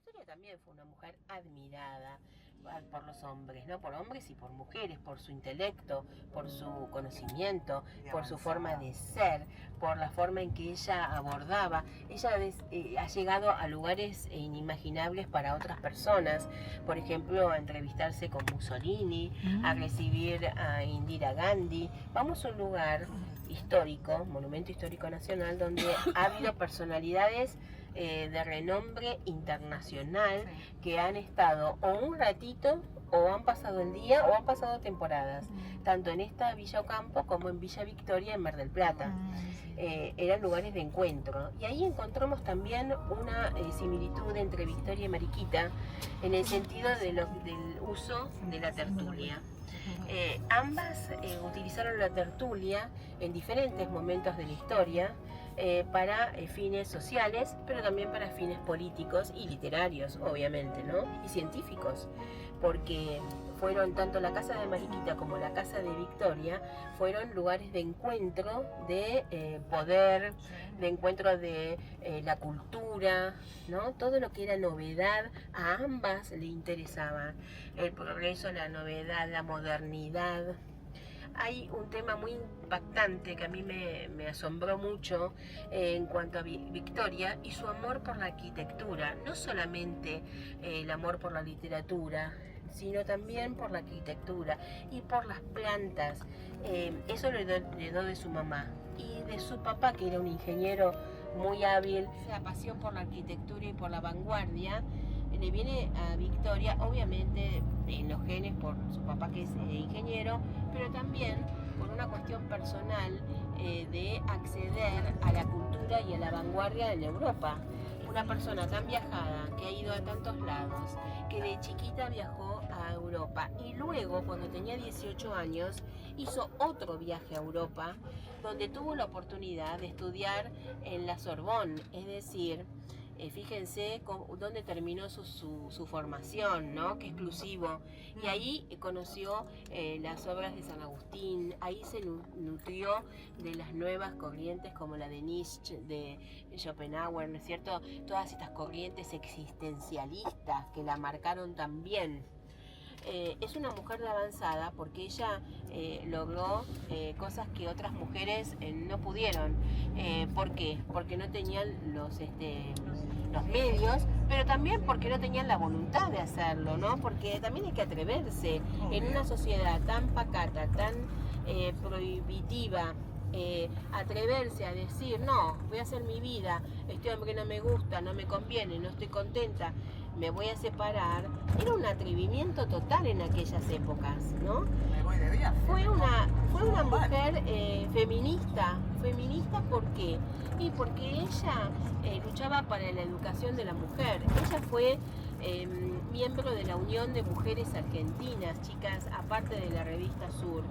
Victoria también fue una mujer admirada por los hombres, ¿no? Por hombres y por mujeres, por su intelecto, por su conocimiento, por su forma de ser, por la forma en que ella abordaba. Ella ha llegado a lugares inimaginables para otras personas, por ejemplo, a entrevistarse con Mussolini, a recibir a Indira Gandhi. Vamos a un lugar histórico, monumento histórico nacional, donde ha habido personalidades de renombre internacional que han estado o un ratito o han pasado el día o han pasado temporadas, tanto en esta Villa Ocampo como en Villa Victoria en Mar del Plata. Eran lugares de encuentro y ahí encontramos también una similitud entre Victoria y Mariquita en el sentido del uso de la tertulia. Ambas utilizaron la tertulia en diferentes momentos de la historia para fines sociales, pero también para fines políticos y literarios, obviamente, ¿no? Y científicos, porque fueron tanto la casa de Mariquita como la casa de Victoria, fueron lugares de encuentro de poder, de encuentro de la cultura, ¿no? Todo lo que era novedad a ambas le interesaba. El progreso, la novedad, la modernidad. Hay un tema muy impactante que a mí me asombró mucho en cuanto a Victoria y su amor por la arquitectura. No solamente el amor por la literatura, sino también por la arquitectura y por las plantas. Eso lo heredó de su mamá y de su papá, que era un ingeniero muy hábil. Esa pasión por la arquitectura y por la vanguardia le viene a Victoria, obviamente en los genes por su papá, que es ingeniero, pero también por una cuestión personal de acceder a la cultura y a la vanguardia en Europa. Una persona tan viajada, que ha ido a tantos lados, que de chiquita viajó a Europa y luego, cuando tenía 18 años, hizo otro viaje a Europa, donde tuvo la oportunidad de estudiar en la Sorbonne, es decir, fíjense dónde terminó su formación, ¿no? Qué exclusivo. Y ahí conoció las obras de San Agustín, ahí se nutrió de las nuevas corrientes como la de Nietzsche, de Schopenhauer, ¿no es cierto? Todas estas corrientes existencialistas que la marcaron también. Es una mujer de avanzada porque ella logró cosas que otras mujeres no pudieron. ¿Por qué? Porque no tenían los medios, pero también porque no tenían la voluntad de hacerlo, ¿no? Porque también hay que atreverse en una sociedad tan pacata, tan prohibitiva. Atreverse a decir, no, voy a hacer mi vida, este hombre no me gusta, no me conviene, no estoy contenta, me voy a separar, era un atrevimiento total en aquellas épocas, ¿no? Me voy de viaje. Fue una mujer feminista. ¿Por qué? Y porque ella luchaba para la educación de la mujer. Ella fue miembro de la Unión de Mujeres Argentinas, chicas, aparte de la revista Sur.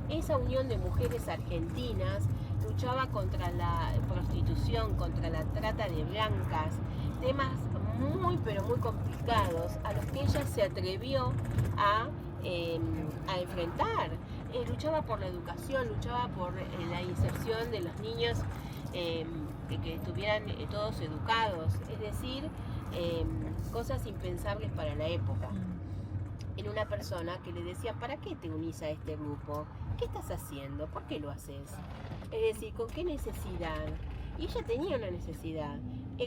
Esa Unión de Mujeres Argentinas luchaba contra la prostitución, contra la trata de blancas, temas muy pero muy complicados a los que ella se atrevió a enfrentar. Luchaba por la educación, luchaba por la inserción de los niños, que estuvieran todos educados, es decir, cosas impensables para la época. Era una persona que le decía, ¿para qué te unís a este grupo? ¿Qué estás haciendo? ¿Por qué lo haces? Es decir, ¿con qué necesidad? Y ella tenía una necesidad.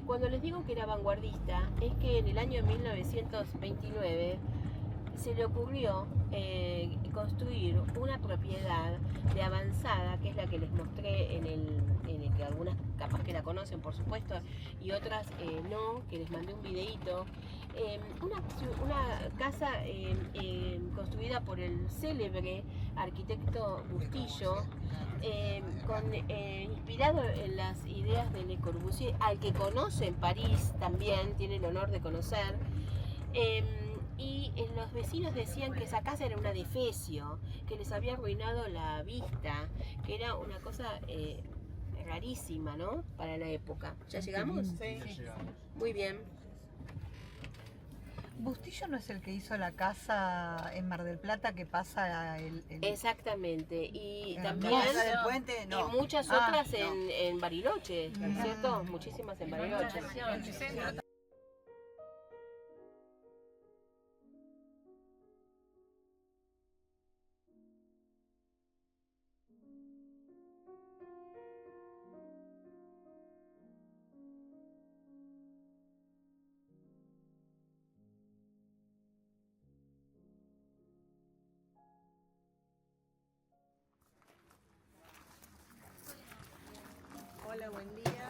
Cuando les digo que era vanguardista, es que en el año 1929 se le ocurrió construir una propiedad de avanzada, que es la que les mostré en el que algunas capaz que la conocen, por supuesto, y otras no, que les mandé un videíto. Una casa construida por el célebre arquitecto Bustillo, inspirado en las ideas de Le Corbusier, al que conoce en París también, tiene el honor de conocer. Y los vecinos decían que esa casa era una defecio, que les había arruinado la vista, que era una cosa rarísima, ¿no? Para la época. ¿Ya llegamos? Sí. Ya llegamos. Muy bien. ¿Bustillo no es el que hizo la casa en Mar del Plata que pasa Exactamente. Y ¿En también la Plaza del Puente? No. y muchas otras en Bariloche, ¿cierto? Muchísimas en Bariloche. buen día.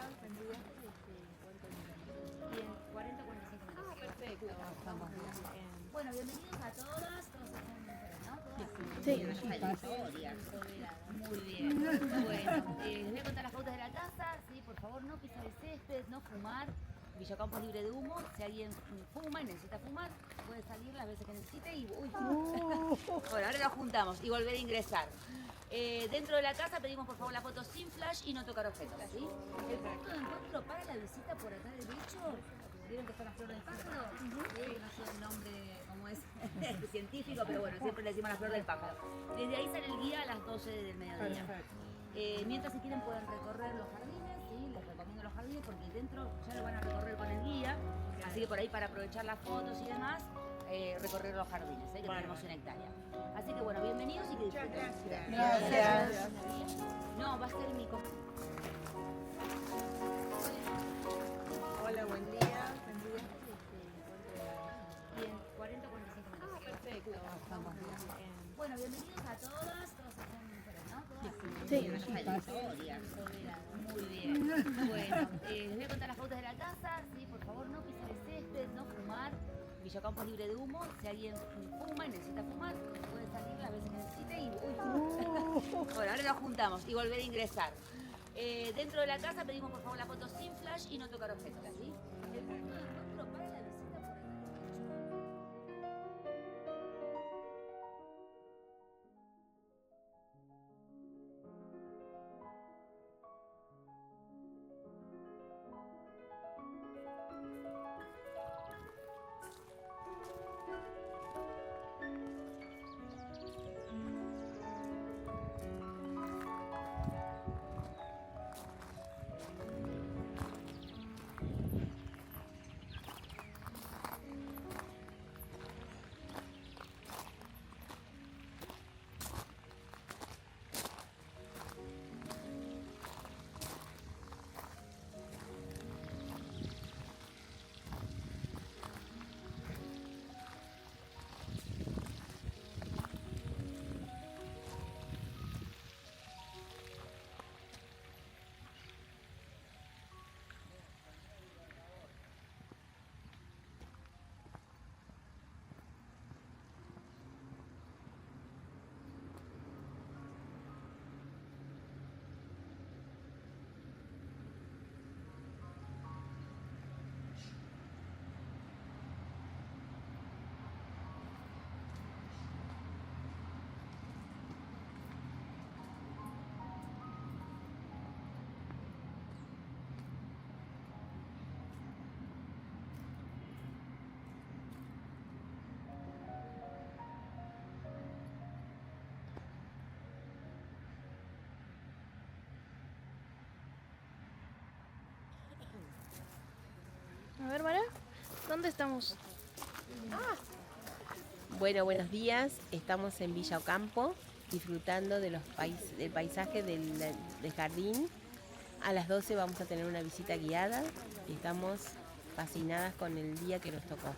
Bien, 40, 45 minutos. Ah, perfecto. Estamos bien. Bueno, bienvenidos a todas están mujeres, ¿no? Sí. Muy bien. Bueno, les voy a contar las pautas de la casa. Sí, por favor, no pisar el césped, no fumar. Villacampo es libre de humo. Si alguien fuma y necesita fumar, puede salir las veces que necesite y... Uy. Bueno, ahora nos juntamos y volver a ingresar. Dentro de la casa pedimos por favor la foto sin flash y no tocar objetos, ¿sí? El punto de encuentro para la visita por acá derecho. ¿Vieron que está la flor del pájaro? Sí, no sé el nombre, cómo es científico, pero bueno, siempre le decimos la flor del pájaro. Desde ahí sale el guía a las 12 del mediodía. Mientras si quieren pueden recorrer los jardines, ¿sí? Les recomiendo los jardines porque dentro ya lo van a recorrer con el guía, así que por ahí para aprovechar las fotos y demás, recorrer los jardines, que tenemos una hectárea. Así que bueno, bienvenidos y que disfruten. Gracias. No, va a ser mi Hola, buen día. Bien, 40, 45 minutos. Ah, perfecto. Estamos bien. Bueno, bienvenidos a todas son mujeres, ¿no? Sí. Muy bien. Bueno, les voy a contar las pautas de la casa. Sí, por favor, no pisar el césped, no fumar. Villacampo es libre de humo. Si alguien fuma y necesita fumar, puede salir las veces que necesite y... Uy. Bueno, ahora nos juntamos y volver a ingresar. Dentro de la casa pedimos por favor la foto sin flash y no tocar objetos, ¿sí? El punto de encuentro para la visita por acá derecho. A ver, Mara, ¿dónde estamos? Bueno, buenos días. Estamos en Villa Ocampo, disfrutando de del paisaje del jardín. A las 12 vamos a tener una visita guiada y estamos fascinadas con el día que nos tocó.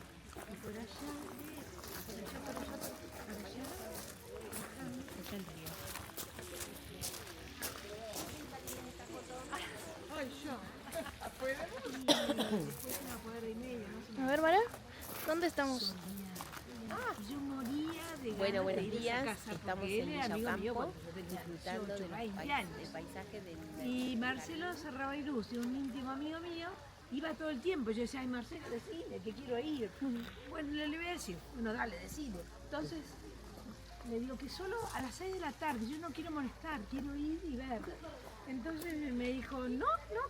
A ver, Mara, ¿dónde estamos? Yo moría de ganas Bueno, buenos de ir a días. esa casa, Estamos porque en él era Villa amigo mío Ocampo, cuando yo tenía disfrutando 18, del 20 años. paisaje del Y Marcelo Serrabairuz, un íntimo amigo mío, iba todo el tiempo. Yo decía, ay Marcelo, decile que quiero ir. Bueno, le voy a decir, bueno, dale, decile. Entonces, le digo que solo a las 6 de la tarde, yo no quiero molestar, quiero ir y ver. Entonces me dijo, no,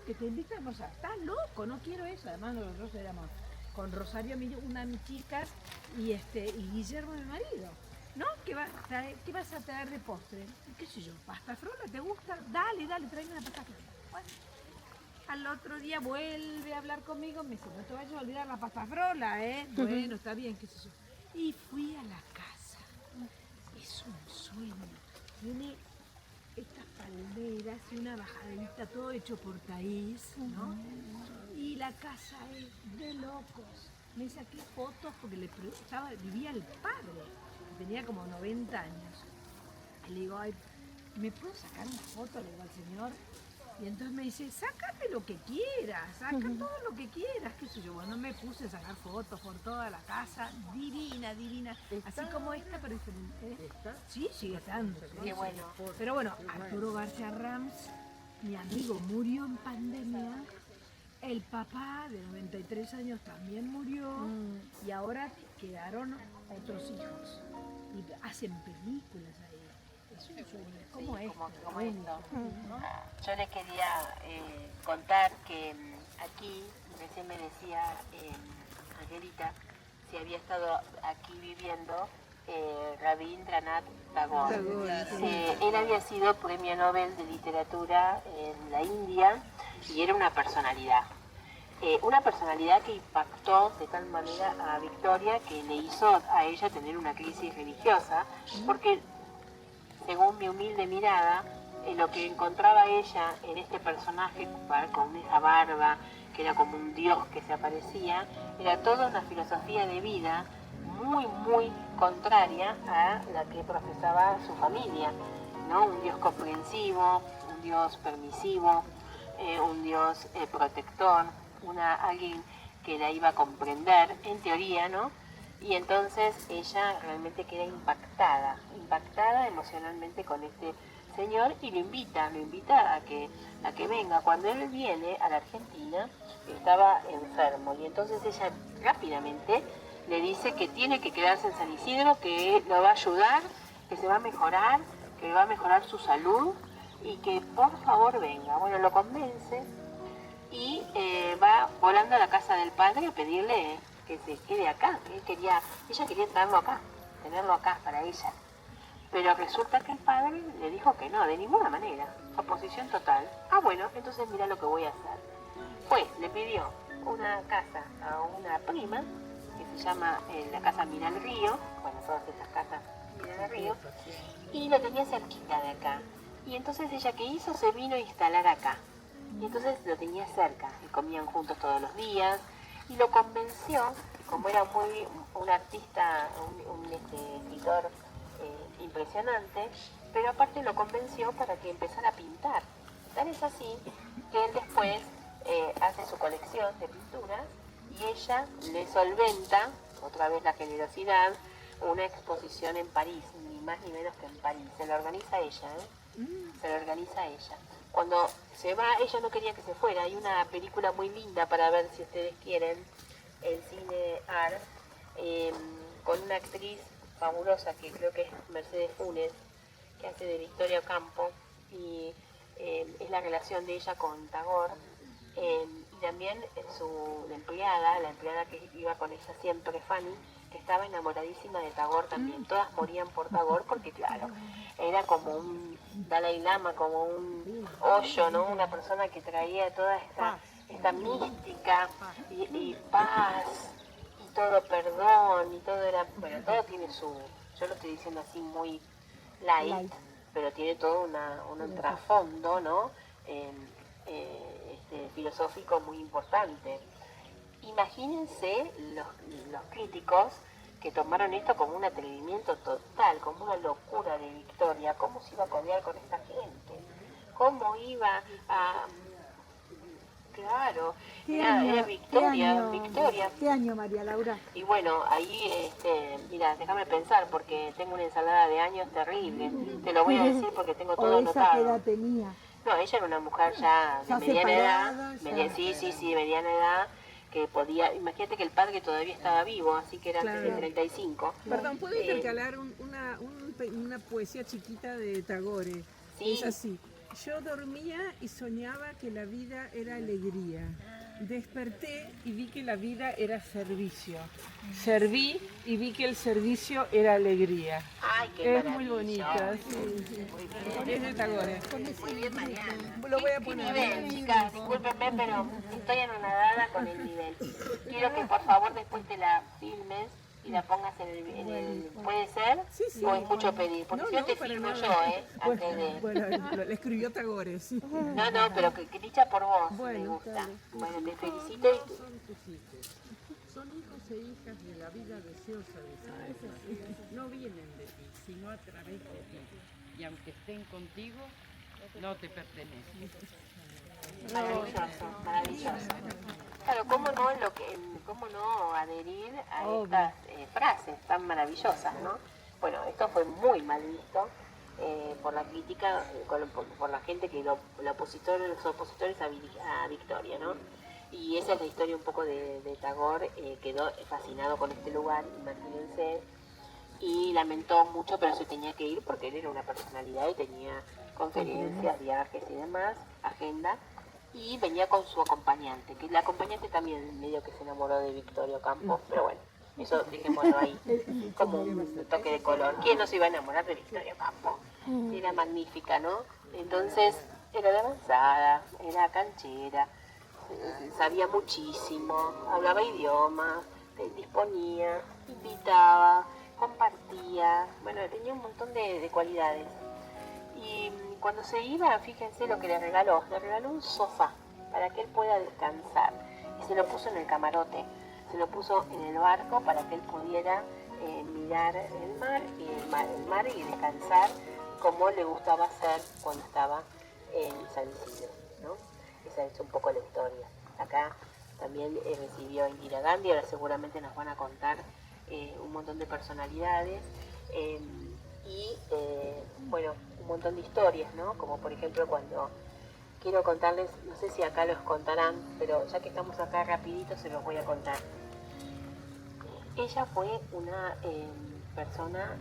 que te invito a almorzar. Estás loco, no quiero eso. Además nosotros éramos con Rosario, una de mis chicas, y Guillermo, mi marido. ¿No? ¿Qué vas a traer de postre? ¿Qué sé yo? ¿Pasta frola? ¿Te gusta? Dale, tráeme una pasta frola. Bueno, al otro día vuelve a hablar conmigo, me dice, no te vayas a olvidar la pasta frola, ¿eh? Bueno, está bien, qué sé yo. Y fui a la casa. Es un sueño. Tiene estas palmeras y una bajadita, todo hecho por Taís, ¿no? Y la casa es de locos. Me saqué fotos porque vivía el padre, que tenía como 90 años. Y le digo, ay, ¿me puedo sacar una foto? Le digo al señor. Y entonces me dice, sácate lo que quieras, saca todo lo que quieras, qué sé yo. Bueno, me puse a sacar fotos por toda la casa, divina, divina. Así como esta, pero diferente. Sí, sigue estando. Qué bueno. Pero bueno, Arturo García Rams, mi amigo, murió en pandemia. El papá de 93 años también murió. Y ahora quedaron otros hijos. Y hacen películas ahí. Es un sueño, es como esto. Como esto. Yo les quería contar que aquí, recién me decía Angelita, si había estado aquí viviendo Rabindranath Tagore. Él había sido premio Nobel de Literatura en la India y era una personalidad. Una personalidad que impactó de tal manera a Victoria que le hizo a ella tener una crisis religiosa, porque según mi humilde mirada, lo que encontraba ella en este personaje con esa barba, que era como un dios que se aparecía, era toda una filosofía de vida muy, muy contraria a la que profesaba su familia, ¿no? Un dios comprensivo, un dios permisivo, un dios protector, alguien que la iba a comprender, en teoría, ¿no? Y entonces ella realmente queda impactada emocionalmente con este señor y lo invita a que venga. Cuando él viene a la Argentina, estaba enfermo y entonces ella rápidamente le dice que tiene que quedarse en San Isidro, que lo va a ayudar, que se va a mejorar, que va a mejorar su salud y que por favor venga. Bueno, lo convence y va volando a la casa del padre a pedirle que se quede acá. Ella quería tenerlo acá para ella. Pero resulta que el padre le dijo que no, de ninguna manera, oposición total. Ah, bueno, entonces mira lo que voy a hacer. Le pidió una casa a una prima, que se llama la casa Mira al Río, bueno, todas esas casas Mira al Río, y lo tenía cerquita de acá. Y entonces ella, ¿qué hizo? Se vino a instalar acá. Y entonces lo tenía cerca, y comían juntos todos los días, y lo convenció, como era un artista, un escritor impresionante, pero aparte lo convenció para que empezara a pintar. Tal es así que él después hace su colección de pinturas y ella le solventa, otra vez la generosidad, una exposición en París, ni más ni menos que en París. Se la organiza ella, se la organiza ella. Cuando se va, ella no quería que se fuera. Hay una película muy linda para ver si ustedes quieren, el cine art, con una actriz fabulosa que creo que es Mercedes Funes, que hace de Victoria Ocampo, y es la relación de ella con Tagore, y también la empleada que iba con ella siempre, Fanny, que estaba enamoradísima de Tagore también. Todas morían por Tagore porque, claro, era como un Dalai Lama, como un Osho, ¿no? Una persona que traía toda esta mística y paz, y todo perdón, y todo era, bueno, todo tiene yo lo estoy diciendo así muy light, pero tiene todo un trasfondo, ¿no? Filosófico muy importante. Imagínense los críticos que tomaron esto como un atrevimiento total, como una locura de Victoria. ¿Cómo se iba a codear con esta gente? ¿Cómo iba a...? Claro, era Victoria. ¿Qué año, María Laura? Y bueno, ahí, mira, déjame pensar, porque tengo una ensalada de años terrible. Te lo voy a decir porque tengo todo anotado. ¿Qué edad tenía? No, ella era una mujer ya de mediana edad, mediana edad, que podía, imagínate que el padre todavía estaba vivo, así que era antes de 35. Perdón, ¿puedo intercalar una poesía chiquita de Tagore? Sí. Es así. Yo dormía y soñaba que la vida era alegría. Desperté y vi que la vida era servicio. Serví y vi que el servicio era alegría. Ay, qué es muy bonita. Sí. Es de Tagore. Muy bien, Mariana. Lo voy a ¿Qué poner. nivel, chicas? Discúlpenme, pero estoy anonadada con el nivel. Quiero que por favor después te la filmes y la pongas en el ¿puede ser? Sí. ¿O es mucho pedir? Porque si yo te filmo yo, antes de... Bueno, le escribió Tagore, sí. No, pero que dicha por vos, me Bueno, gusta. dale. Bueno, te felicito y... Son tus hijos. Son hijos e hijas de la vida deseosa de San. No vienen de ti, sino a través de ti. Y aunque estén contigo, no te pertenecen. Maravilloso, maravilloso. Claro, cómo no adherir a estas frases tan maravillosas, ¿no? Bueno, esto fue muy mal visto por la crítica, por la gente que los opositores a Victoria, ¿no? Y esa es la historia un poco de Tagore, quedó fascinado con este lugar, imagínense, y lamentó mucho, pero se tenía que ir porque él era una personalidad y tenía conferencias, viajes y demás, agenda, y venía con su acompañante, que la acompañante también medio que se enamoró de Victorio Campos, pero bueno, eso dejémoslo ahí, como un toque de color. ¿Quién no se iba a enamorar de Victorio Campos? Era magnífica, ¿no? Entonces, era de avanzada, era canchera, sabía muchísimo, hablaba idiomas, disponía, invitaba, compartía, bueno, tenía un montón de cualidades. Y cuando se iba, fíjense lo que le regaló un sofá para que él pueda descansar y se lo puso en el camarote, se lo puso en el barco para que él pudiera mirar el mar y descansar como le gustaba hacer cuando estaba en San Isidro, ¿no? Esa es un poco la historia. Acá también recibió a Indira Gandhi, ahora seguramente nos van a contar un montón de personalidades y bueno, un montón de historias, ¿no? Como por ejemplo cuando quiero contarles, no sé si acá los contarán, pero ya que estamos acá rapidito se los voy a contar. Ella fue una persona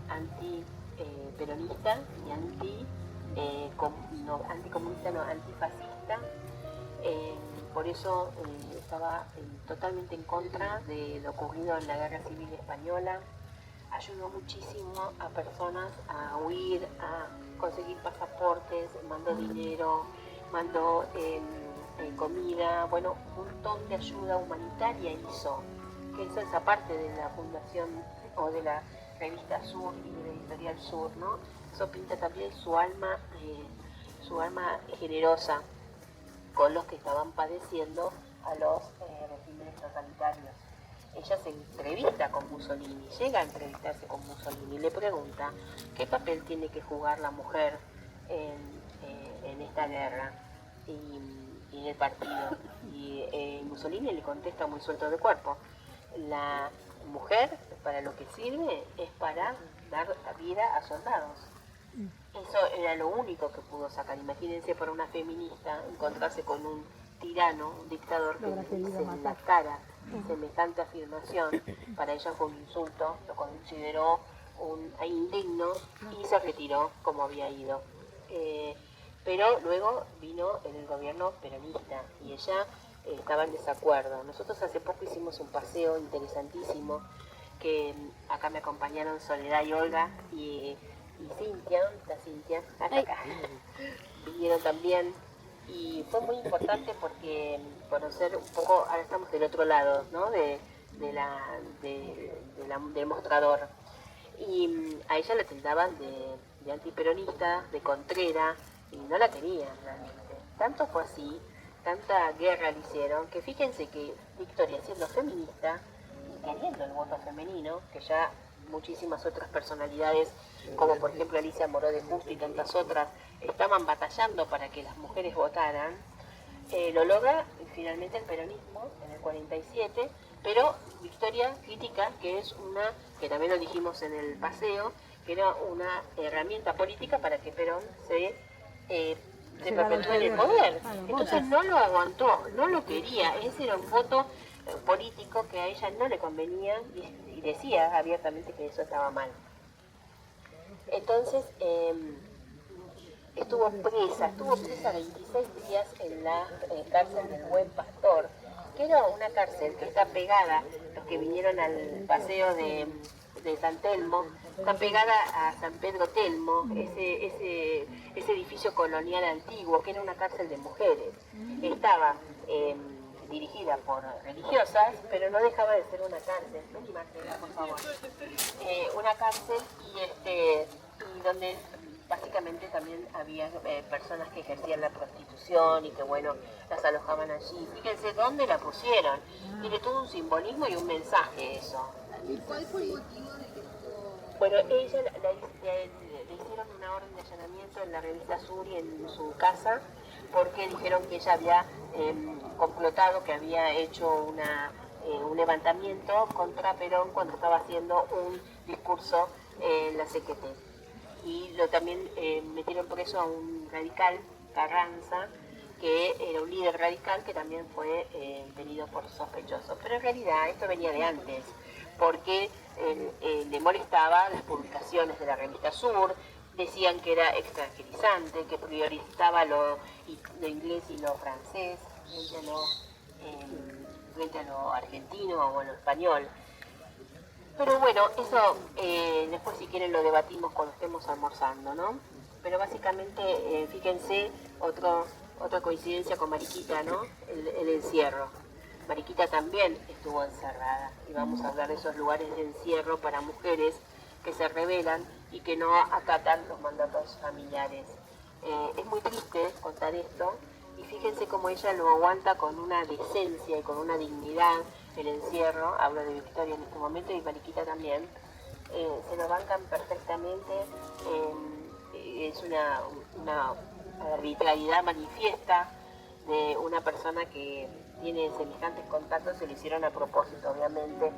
anti-peronista y anticomunista, no, antifascista. Por eso estaba totalmente en contra de lo ocurrido en la Guerra Civil Española. Ayudó muchísimo a personas a huir, a conseguir pasaportes, mandó dinero, mandó comida, bueno, un montón de ayuda humanitaria hizo, que hizo esa parte de la fundación o de la revista Sur y de la editorial Sur, ¿no? Eso pinta también su alma generosa con los que estaban padeciendo a los regímenes totalitarios. Ella se entrevista con Mussolini, llega a entrevistarse con Mussolini, le pregunta qué papel tiene que jugar la mujer en esta guerra y en el partido. Y Mussolini le contesta muy suelto de cuerpo: la mujer para lo que sirve es para dar vida a soldados. Eso era lo único que pudo sacar. Imagínense para una feminista encontrarse con un tirano, un dictador que le dice en la cara semejante afirmación. Para ella fue un insulto, lo consideró indigno y se retiró como había ido. Pero luego vino el gobierno peronista y ella estaba en desacuerdo. Nosotros hace poco hicimos un paseo interesantísimo que acá me acompañaron Soledad y Olga y Cintia, hasta acá, vinieron también y fue muy importante porque conocer un poco, ahora estamos del otro lado, ¿no? del mostrador, y a ella la tildaban de antiperonista, de contrera, y no la querían realmente. Tanto fue así, tanta guerra le hicieron, que fíjense que Victoria, siendo feminista y queriendo el voto femenino, que ya muchísimas otras personalidades, como por ejemplo Alicia Moró de Justo y tantas otras, estaban batallando para que las mujeres votaran, lo logra finalmente el peronismo en el 47, pero Victoria critica que también lo dijimos en el paseo, que era una herramienta política para que Perón se perpetúe en el poder. Entonces no lo aguantó, no lo quería, ese era un voto político que a ella no le convenía y decía abiertamente que eso estaba mal. Entonces estuvo presa 26 días en la cárcel del Buen Pastor, que era una cárcel que está pegada, los que vinieron al paseo de San Telmo, está pegada a San Pedro Telmo, ese edificio colonial antiguo, que era una cárcel de mujeres. Estaba dirigida por religiosas, pero no dejaba de ser una cárcel. Vení, Marcela, por favor. Una cárcel y donde básicamente también había personas que ejercían la prostitución y que, bueno, las alojaban allí. Fíjense dónde la pusieron. Tiene todo un simbolismo y un mensaje eso. ¿Y cuál fue el motivo de que esto? Bueno, ella le hicieron una orden de allanamiento en la revista Sur y en su casa, porque dijeron que ella había complotado, que había hecho un levantamiento contra Perón cuando estaba haciendo un discurso en la CQT. Y también metieron preso a un radical, Carranza, que era un líder radical que también fue tenido por sospechoso. Pero en realidad esto venía de antes, porque le molestaba las publicaciones de la revista Sur, decían que era extranjerizante, que priorizaba lo inglés y lo francés frente a lo argentino o a lo español. Pero bueno, eso después si quieren lo debatimos cuando estemos almorzando, ¿no? Pero básicamente, fíjense, otra coincidencia con Mariquita, ¿no? El encierro. Mariquita también estuvo encerrada y vamos a hablar de esos lugares de encierro para mujeres que se rebelan y que no acatan los mandatos familiares. Es muy triste contar esto y fíjense cómo ella lo aguanta con una decencia y con una dignidad el encierro. Hablo de Victoria en este momento y Mariquita también. Se lo bancan perfectamente. Es una arbitrariedad manifiesta de una persona que tiene semejantes contactos, se lo hicieron a propósito, obviamente.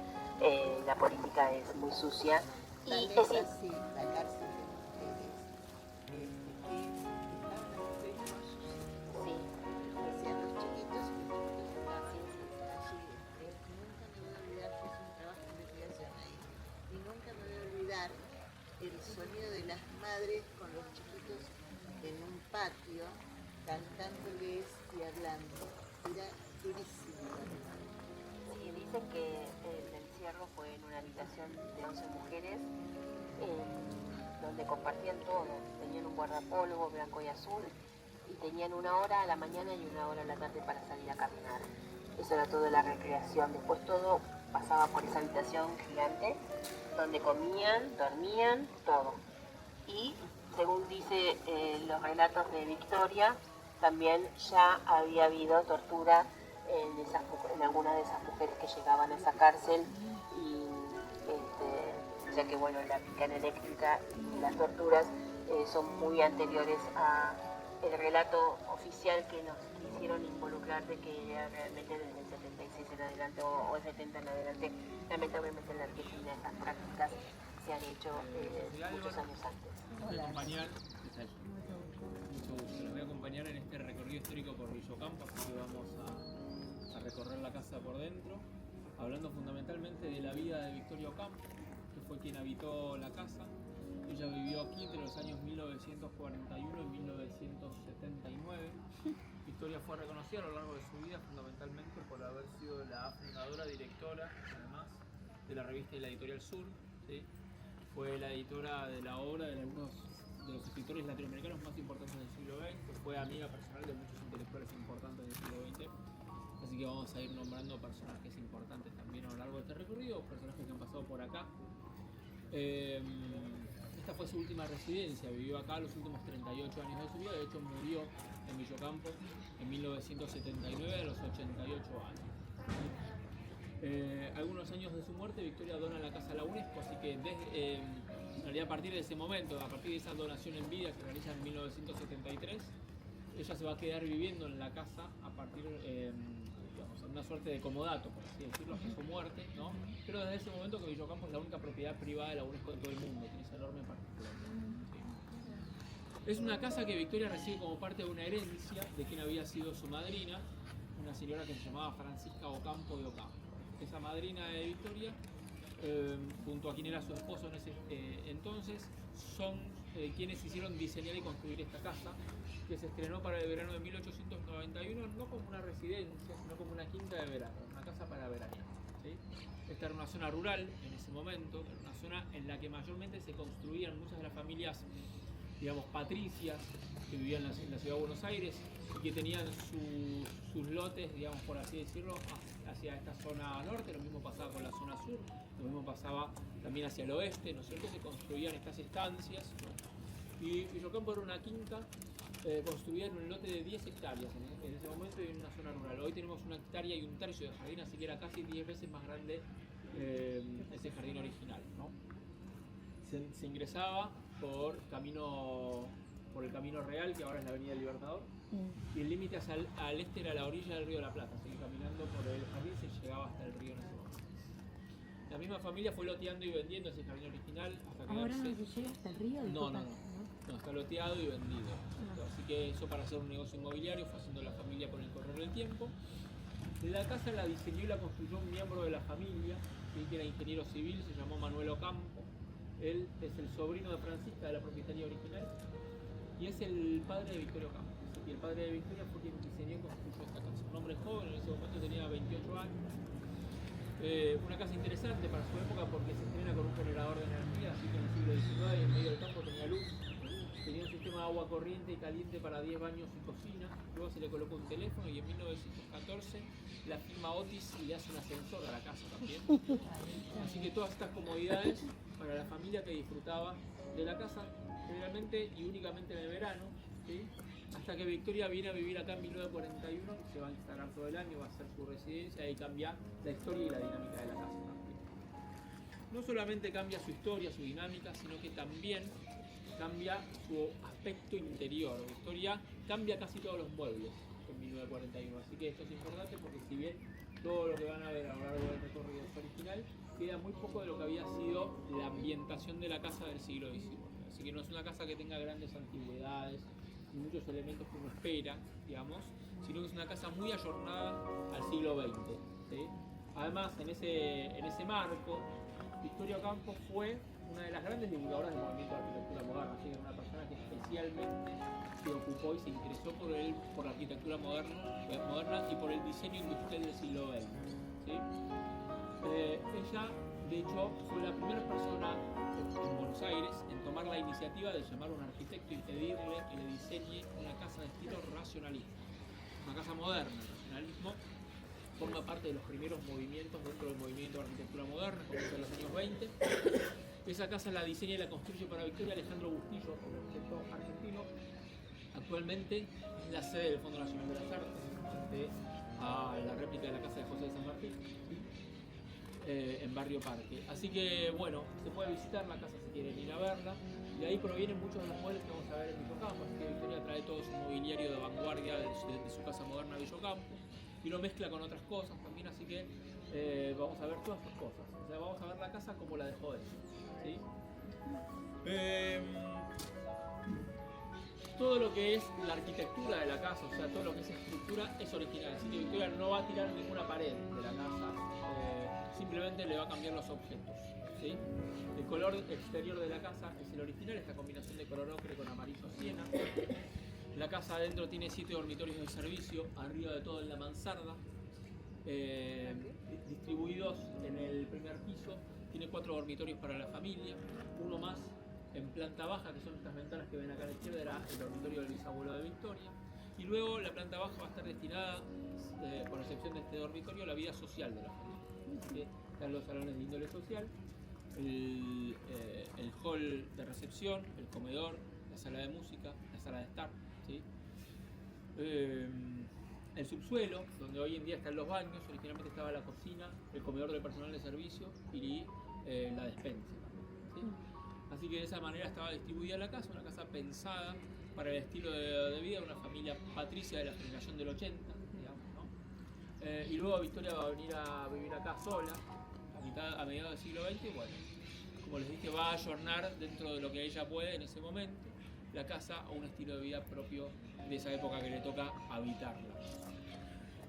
La política es muy sucia. Y la cárcel de mujeres que estaban enfermos, hacían los chiquitos y los chiquitos estaban allí. Nunca me voy a olvidar que es un trabajo de investigación ahí. Y nunca me voy a olvidar el sonido de las madres con los chiquitos en un patio, cantándoles y hablando. Era durísimo. Sí, dicen que el encierro fue en una habitación de 11 mujeres, donde compartían todo. Tenían un guardapolvo blanco y azul, y tenían 1 hora a la mañana y 1 hora a la tarde para salir a caminar. Eso era toda la recreación. Después todo pasaba por esa habitación gigante, donde comían, dormían, todo. Y según dice los relatos de Victoria, también ya había habido tortura en algunas de esas mujeres que llegaban a esa cárcel, y ya que bueno, la picana eléctrica y las torturas son muy anteriores a el relato oficial que nos quisieron involucrar de que era realmente desde el 76 en adelante o el 70 en adelante. Lamentablemente en la Argentina estas prácticas se han hecho muchos años antes. Los voy a acompañar en este recorrido histórico por Villocampo, así que vamos a recorrer la casa por dentro, hablando fundamentalmente de la vida de Victoria Ocampo, que fue quien habitó la casa. Ella vivió aquí entre los años 1941 y 1979. Victoria fue reconocida a lo largo de su vida fundamentalmente por haber sido la fundadora, directora, además, de la revista y la editorial Sur, ¿sí? Fue la editora de la obra de algunos de los escritores latinoamericanos más importantes del siglo XX, fue amiga personal de muchos intelectuales importantes del siglo XX, así que vamos a ir nombrando personajes importantes también a lo largo de este recorrido, personajes que han pasado por acá. Esta fue su última residencia, vivió acá los últimos 38 años de su vida, de hecho murió en Villocampo en 1979 a los 88 años. Algunos años de su muerte, Victoria dona la casa a la UNESCO, así que en realidad a partir de ese momento, a partir de esa donación en vida que realiza en 1973, ella se va a quedar viviendo en la casa a partir, digamos, en una suerte de comodato, por así decirlo, hasta su muerte, ¿no? Pero desde ese momento que Villocampo es la única propiedad privada de la UNESCO en todo el mundo, tiene esa enorme particularidad. ¿Sí? Es una casa que Victoria recibe como parte de una herencia de quien había sido su madrina, una señora que se llamaba Francisca Ocampo de Ocampo. Esa madrina de Victoria, junto a quien era su esposo en ese entonces, son quienes hicieron diseñar y construir esta casa, que se estrenó para el verano de 1891, no como una residencia, sino como una quinta de verano, una casa para veranear, ¿sí? Esta era una zona rural en ese momento, era una zona en la que mayormente se construían muchas de las familias, digamos, patricias, que vivían en la ciudad de Buenos Aires y que tenían sus lotes, digamos, por así decirlo, hacia esta zona norte. Lo mismo pasaba con la zona sur, lo mismo pasaba también hacia el oeste, ¿no es cierto? Se construían estas estancias, ¿no? Y Villocampo era una quinta construida en un lote de 10 hectáreas en ese momento y en una zona rural. Hoy tenemos 1 hectárea y 1 tercio de jardín, así que era casi 10 veces más grande ese jardín original, ¿no? Se ingresaba por el Camino Real, que ahora es la Avenida Libertador, y el límite hacia al este era la orilla del río de la Plata, así que caminando por el jardín se llegaba hasta el río en ese momento. La misma familia fue loteando y vendiendo ese jardín original hasta ¿Ahora quedarse... no se llega hasta el río? No, está loteado y vendido. Así que eso para hacer un negocio inmobiliario fue haciendo la familia por el correr del tiempo. La casa la diseñó y la construyó un miembro de la familia, ¿sí? Que era ingeniero civil, se llamó Manuel Ocampo. Él es el sobrino de Francisca, de la propietaria original, y es el padre de Victoria Ocampo. Así que el padre de Victoria fue quien diseñó y construyó esta casa. Un hombre joven, en ese momento tenía 28 años. Una casa interesante para su época porque se estrena con un generador de energía, así que en el siglo XIX en medio del campo tenía luz. Tenía un sistema de agua corriente y caliente para 10 baños y cocina. Luego se le colocó un teléfono y en 1914 la firma Otis le hace un ascensor a la casa también. Así que todas estas comodidades para la familia que disfrutaba de la casa, generalmente y únicamente en el verano, ¿sí? Hasta que Victoria viene a vivir acá en 1941 y se va a instalar todo el año, va a ser su residencia y cambia la historia y la dinámica de la casa también. No solamente cambia su historia, su dinámica, sino que también cambia su aspecto interior. Victoria cambia casi todos los muebles en 1941, así que esto es importante porque si bien todo lo que van a ver a lo largo del recorrido es original, queda muy poco de lo que había sido la ambientación de la casa del siglo XIX. Así que no es una casa que tenga grandes antigüedades y muchos elementos que uno espera, digamos, sino que es una casa muy ayornada al siglo XX, ¿sí? Además, en ese marco, Victoria Ocampo fue una de las grandes divulgadoras del movimiento de arquitectura moderna, así que era una persona que especialmente se ocupó y se interesó por la arquitectura moderna y por el diseño industrial del siglo XX, ¿sí? Ella, de hecho, fue la primera persona en Buenos Aires en tomar la iniciativa de llamar a un arquitecto y pedirle que le diseñe una casa de estilo racionalista, una casa moderna. El racionalismo forma parte de los primeros movimientos dentro del movimiento de arquitectura moderna, como en los años 20. Esa casa la diseña y la construye para Victoria Alejandro Bustillo, un arquitecto argentino. Actualmente es la sede del Fondo Nacional de las Artes, frente a la réplica de la casa de José de San Martín, en Barrio Parque. Así que bueno, se puede visitar la casa si quieren ir a verla. De ahí provienen muchos de los muebles que vamos a ver en Villocampo, así que Victoria trae todo su mobiliario de vanguardia de su casa moderna Villocampo y lo mezcla con otras cosas también, así que vamos a ver todas estas cosas. O sea, vamos a ver la casa como la dejó ella, ¿sí? Todo lo que es la arquitectura de la casa, o sea, todo lo que es estructura es original, así que Victoria no va a tirar ninguna pared de la casa, simplemente le va a cambiar los objetos, ¿sí? El color exterior de la casa es el original, esta combinación de color ocre con amarillo siena. La casa adentro tiene 7 dormitorios de servicio, arriba de todo en la mansarda, distribuidos en el primer piso. Tiene 4 dormitorios para la familia, uno más en planta baja, que son estas ventanas que ven acá a la izquierda, era el dormitorio del bisabuelo de Victoria. Y luego la planta baja va a estar destinada, con excepción de este dormitorio, a la vida social de la familia. ¿Sí? Están los salones de índole social, el hall de recepción, el comedor, la sala de música, la sala de estar, ¿sí? El subsuelo, donde hoy en día están los baños, originalmente estaba la cocina, el comedor del personal de servicio y la despensa, ¿sí? Así que de esa manera estaba distribuida la casa, una casa pensada para el estilo de vida de una familia patricia de la generación del 80, digamos, ¿no? Y luego Victoria va a venir a vivir acá sola, a mediados del siglo XX, y bueno, como les dije, va a ayornar dentro de lo que ella puede en ese momento la casa a un estilo de vida propio de esa época que le toca habitarla.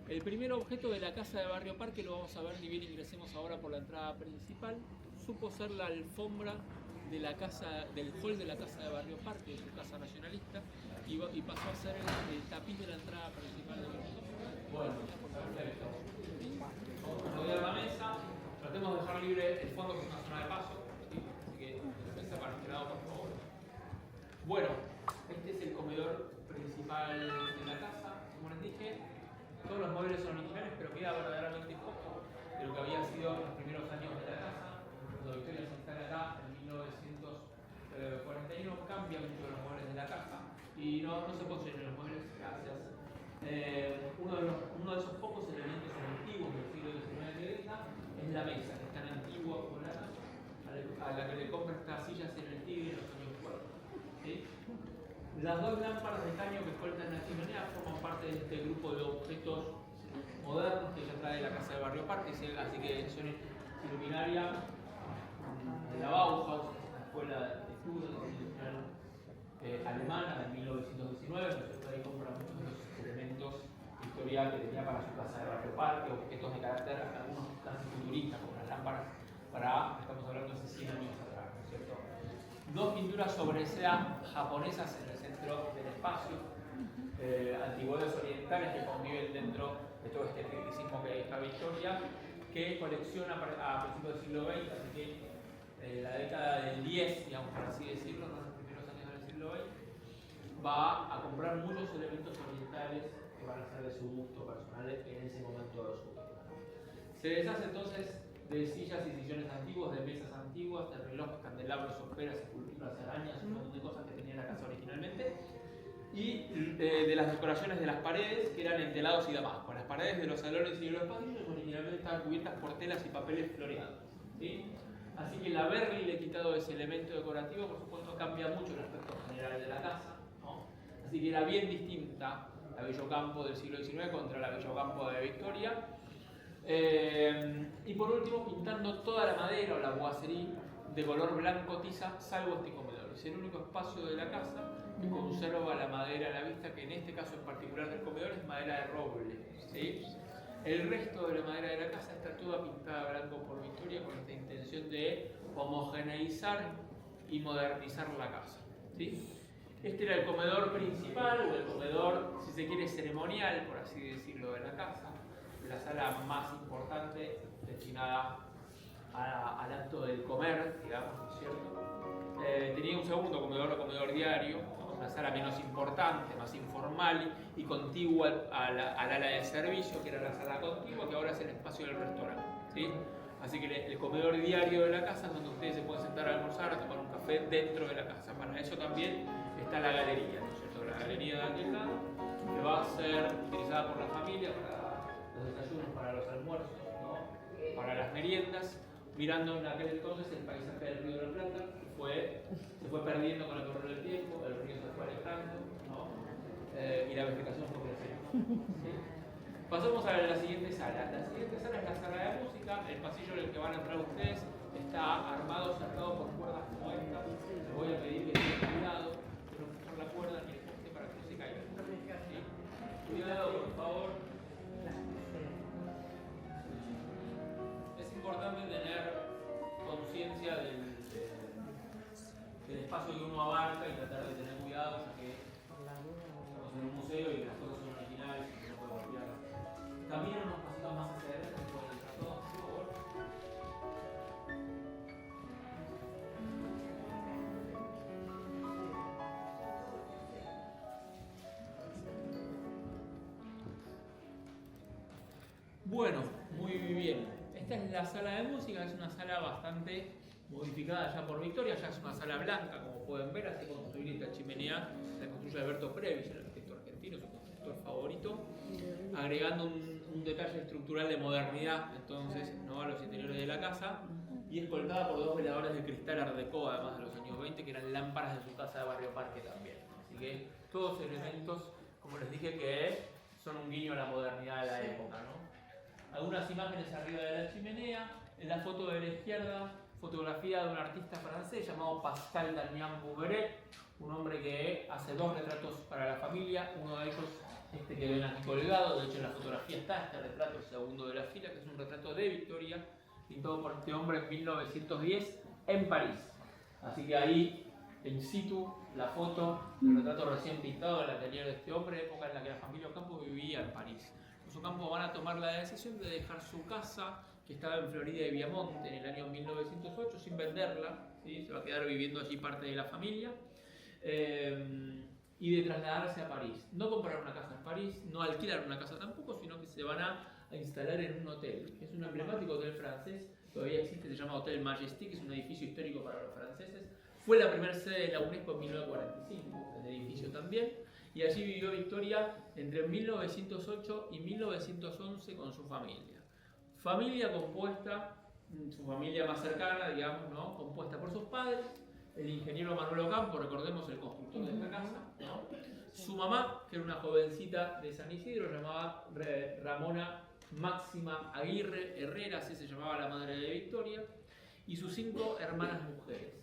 El primer objeto de la casa de Barrio Parque lo vamos a ver ni bien ingresemos ahora por la entrada principal. Supo ser la alfombra de la casa, del hall de la casa de Barrio Parque, de su casa nacionalista, y pasó a ser el tapiz de la entrada principal de la casa. Bueno, perfecto. Vamos a rodear la mesa, tratemos de dejar libre el fondo que es una zona de paso, ¿sí? Así que la mesa para este lado, por favor. Bueno, este es el comedor principal de la casa. Como les dije, todos los muebles son originales, pero queda verdaderamente poco de lo que había sido los primeros años de la casa. Cuando Victoria se instala acá en 1941, cambia mucho los muebles de la casa y no se construyen los muebles, gracias. Uno de esos pocos elementos antiguos del siglo XIX que deja es la mesa, que es tan antigua como la casa, a la que le compra estas sillas en el Tigre en los años 40. ¿Sí? Las dos lámparas de caño que coltan la chimenea forman parte de este grupo de objetos modernos que ella trae de la casa de Barrio Parque, así que son iluminaria de la Bauhaus, una escuela de estudios industrial alemana de 1919, que ahí compra muchos de los elementos victorianos que tenía para su casa de Barrio Parque, objetos de carácter, algunos casi futuristas, como las lámparas, estamos hablando de hace 100 años atrás, ¿no es cierto? Dos pinturas sobre seda japonesas en el centro del espacio, antigüedades orientales que conviven dentro de todo este criticismo que deja Victoria, que colecciona a principios del siglo XX, así que la década del 10, digamos por así decirlo, no los primeros años del siglo XX, va a comprar muchos elementos orientales que van a ser de su gusto personal en ese momento de su vida. Se deshace entonces de sillas y sillones antiguos, de mesas antiguas, de relojes, candelabros, soperas, esculturas, arañas, un montón de cosas que tenía la casa originalmente, y de las decoraciones de las paredes, que eran entelados y damasco. Las paredes de los salones y de los pasillos originalmente estaban cubiertas por telas y papeles floreados, ¿sí? Así que el haberle quitado ese elemento decorativo, por supuesto, cambia mucho el aspecto general de la casa, ¿no? Así que era bien distinta la Bellocampo del siglo XIX contra la Bellocampo de Victoria. Y por último, pintando toda la madera o la boiserie de color blanco tiza, salvo este comedor. Es el único espacio de la casa que conserva la madera a la vista, que en este caso en particular del comedor es madera de roble, ¿sí? El resto de la madera de la casa está toda pintada blanco por Victoria con esta intención de homogeneizar y modernizar la casa, ¿sí? Este era el comedor principal, o el comedor, si se quiere, ceremonial, por así decirlo, de la casa. La sala más importante destinada al acto del comer, digamos, ¿no es cierto? Tenía un segundo comedor o comedor diario, ¿no? Una sala menos importante, más informal y contigua al ala de servicio, que era la sala contigua, que ahora es el espacio del restaurante, ¿sí? Así que el comedor diario de la casa es donde ustedes se pueden sentar a almorzar, a tomar un café dentro de la casa. Para eso también está la galería, ¿no es cierto? La galería de aquel lado, que va a ser utilizada por la familia para los desayunos, para los almuerzos, ¿no? Para las meriendas, mirando en aquel entonces el paisaje del Río de la Plata, que se fue perdiendo con el correr del tiempo, el río se fue alejando, ¿no? Y la vegetación fue creciendo, ¿sí? Pasamos a la siguiente sala. La siguiente sala es la sala de música. El pasillo en el que van a entrar ustedes está armado, cerrado por cuerdas como esta. Les voy a pedir que tengan cuidado de no empujar la cuerda ni el poste para que no se caiga, ¿sí? Cuidado, por favor. Es importante tener conciencia del espacio que uno abarca y tratar de tener cuidado, ya que estamos en un museo y las cosas son originales y no podemos copiar. Caminen unos pasitos más hacia adelante, que pueden entrar todos, por favor. Bueno, muy bien. Esta es la sala de música, es una sala bastante modificada ya por Victoria, ya es una sala blanca, como pueden ver, así construir esta chimenea, la construye Alberto Previs, el arquitecto argentino, su constructor favorito, agregando un detalle estructural de modernidad, entonces, ¿no? A los interiores de la casa, y escoltada por dos veladores de cristal art déco, además de los años 20, que eran lámparas de su casa de Barrio Parque también. Así que todos elementos, como les dije, que son un guiño a la modernidad de la época, ¿no? Algunas imágenes arriba de la chimenea. En la foto de la izquierda, fotografía de un artista francés llamado Pascal Damian Bouguereau, un hombre que hace dos retratos para la familia. Uno de ellos, este que ven aquí colgado, de hecho en la fotografía está este retrato, el segundo de la fila, que es un retrato de Victoria, pintado por este hombre en 1910 en París. Así que ahí, in situ, la foto del retrato recién pintado del atelier de este hombre, época en la que la familia Ocampo vivía en París. Los Ocampo van a tomar la decisión de dejar su casa, que estaba en Florida y Viamonte en el año 1908, sin venderla, ¿sí? Se va a quedar viviendo allí parte de la familia, y de trasladarse a París. No comprar una casa en París, no alquilar una casa tampoco, sino que se van a instalar en un hotel. Es un emblemático hotel francés, todavía existe, se llama Hotel Majestic, es un edificio histórico para los franceses. Fue la primera sede de la UNESCO en 1945, el edificio también, y allí vivió Victoria entre 1908 y 1911 con su familia. Familia compuesta, su familia más cercana, digamos, ¿no? Compuesta por sus padres, el ingeniero Manuel Ocampo, recordemos el constructor de esta casa, ¿no? Su mamá, que era una jovencita de San Isidro, llamaba Ramona Máxima Aguirre Herrera, así se llamaba la madre de Victoria, y sus 5 hermanas mujeres.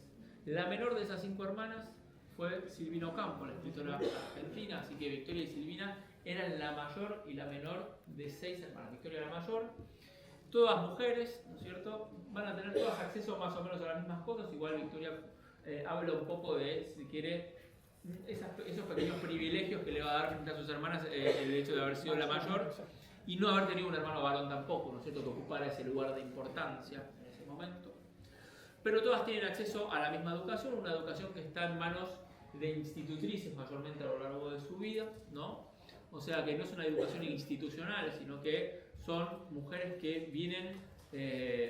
La menor de esas 5 hermanas fue Silvina Ocampo, la escritora argentina, así que Victoria y Silvina eran la mayor y la menor de 6 hermanas. Victoria era la mayor, todas mujeres, ¿no es cierto? Van a tener todas acceso más o menos a las mismas cosas, igual Victoria habla un poco de, si quiere, esos pequeños privilegios que le va a dar frente a sus hermanas el hecho de haber sido la mayor y no haber tenido un hermano varón tampoco, ¿no es cierto?, que ocupara ese lugar de importancia en ese momento. Pero todas tienen acceso a la misma educación, una educación que está en manos de institutrices mayormente a lo largo de su vida, ¿no? O sea que no es una educación institucional, sino que son mujeres que vienen